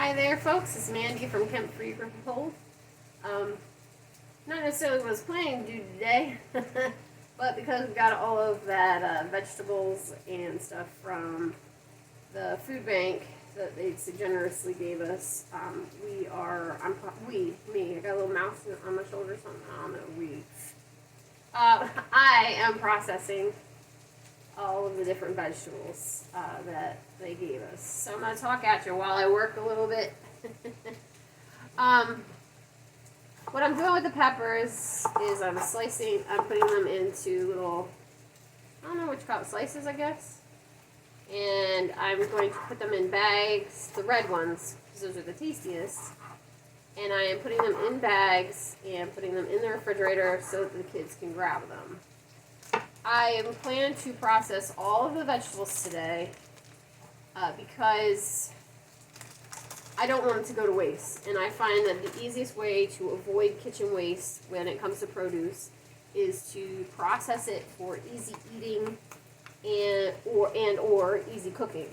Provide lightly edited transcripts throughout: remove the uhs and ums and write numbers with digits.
Hi there, folks. It's Mandy from Kemp Free Grip and Hold. Not necessarily what I was planning to do today, but because we got all of that vegetables and stuff from the food bank that they so generously gave us, I got a little mouse on my shoulder or something, I don't know, I am processing all of the different vegetables that they gave us. So I'm going to talk at you while I work a little bit. What I'm doing with the peppers is I'm putting them into little, I don't know what you call it, slices, I guess. And I'm going to put them in bags, the red ones, because those are the tastiest. And I am putting them in bags and putting them in the refrigerator so that the kids can grab them. I am planning to process all of the vegetables today because I don't want it to go to waste. And I find that the easiest way to avoid kitchen waste when it comes to produce is to process it for easy eating or easy cooking.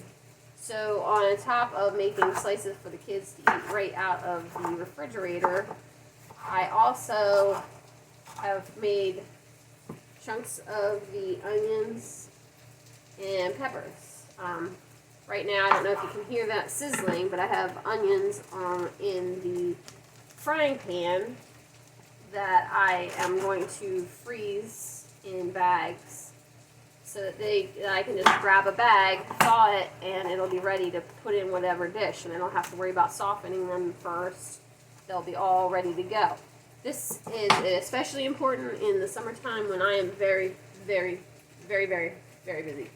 So on top of making slices for the kids to eat right out of the refrigerator, I also have made chunks of the onions and peppers. Right now, I don't know if you can hear that sizzling, but I have onions in the frying pan that I am going to freeze in bags so that I can just grab a bag, thaw it, and it'll be ready to put in whatever dish, and I don't have to worry about softening them first. They'll be all ready to go. This is especially important in the summertime when I am very, very, very, very, very busy.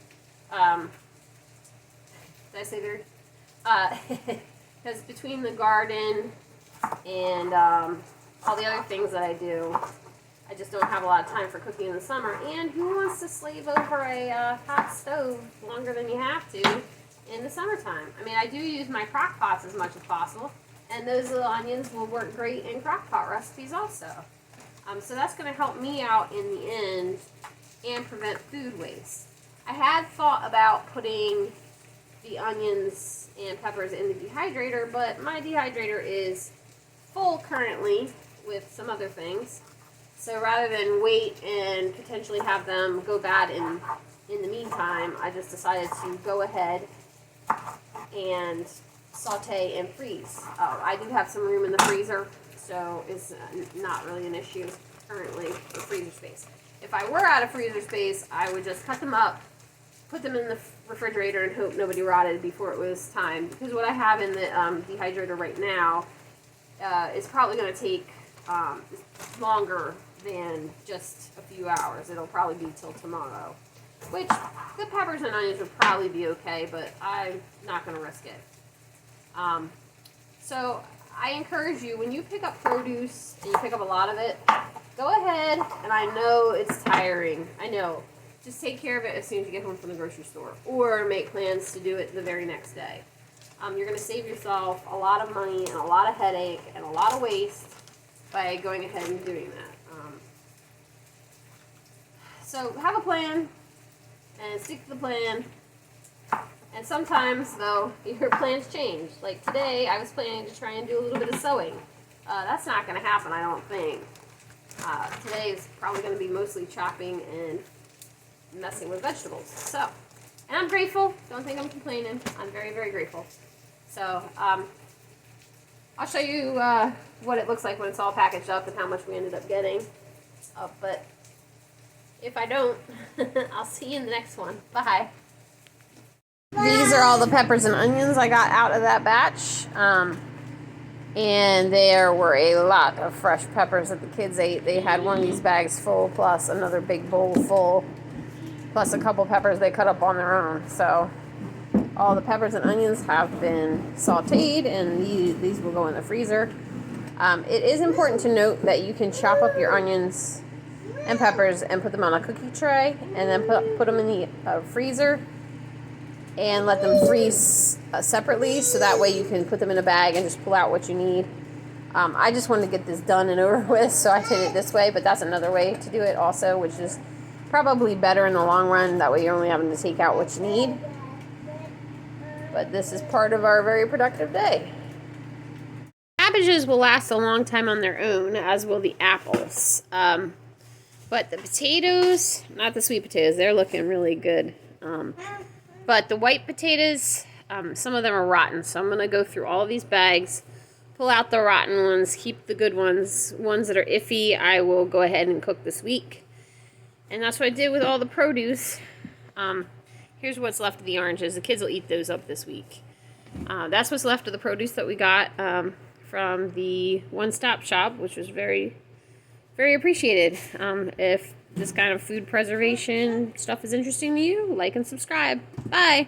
Did I say very? Because between the garden and all the other things that I do, I just don't have a lot of time for cooking in the summer. And who wants to slave over a hot stove longer than you have to in the summertime? I mean, I do use my crock pots as much as possible. And those little onions will work great in crock pot recipes also. So that's going to help me out in the end and prevent food waste. I had thought about putting the onions and peppers in the dehydrator, but my dehydrator is full currently with some other things. So rather than wait and potentially have them go bad in the meantime, I just decided to go ahead and saute and freeze. I do have some room in the freezer, so it's not really an issue currently for freezer space. If I were out of freezer space, I would just cut them up, put them in the refrigerator, and hope nobody rotted before it was time. Because what I have in the dehydrator right now is probably going to take longer than just a few hours. It'll probably be till tomorrow. Which, the peppers and onions would probably be okay, but I'm not going to risk it. So I encourage you, when you pick up produce and you pick up a lot of it, go ahead, and I know it's tiring, I know, just take care of it as soon as you get home from the grocery store, or make plans to do it the very next day. You're going to save yourself a lot of money and a lot of headache and a lot of waste by going ahead and doing that. So have a plan and stick to the plan. And sometimes, though, your plans change. Like today, I was planning to try and do a little bit of sewing. That's not going to happen, I don't think. Today is probably going to be mostly chopping and messing with vegetables. So, and I'm grateful. Don't think I'm complaining. I'm very, very grateful. So, I'll show you what it looks like when it's all packaged up and how much we ended up getting. But if I don't, I'll see you in the next one. Bye. These are all the peppers and onions I got out of that batch. And there were a lot of fresh peppers that the kids ate. They had one of these bags full, plus another big bowl full, plus a couple peppers they cut up on their own. So all the peppers and onions have been sauteed, and these will go in the freezer. It is important to note that you can chop up your onions and peppers and put them on a cookie tray, and then put them in the freezer and let them freeze separately, so that way you can put them in a bag and just pull out what you need. I just wanted to get this done and over with, so I did it this way, but that's another way to do it also, which is probably better in the long run. That way you're only having to take out what you need. But this is part of our very productive day. cabbages will last a long time on their own, as will the apples. But the potatoes, not the sweet potatoes, they're looking really good. But the white potatoes, some of them are rotten. So I'm going to go through all these bags, pull out the rotten ones, keep the good ones. Ones that are iffy, I will go ahead and cook this week. And that's what I did with all the produce. Here's what's left of the oranges. The kids will eat those up this week. That's what's left of the produce that we got from the one-stop shop, which was very, very appreciated. If this kind of food preservation stuff is interesting to you, like and subscribe. Bye!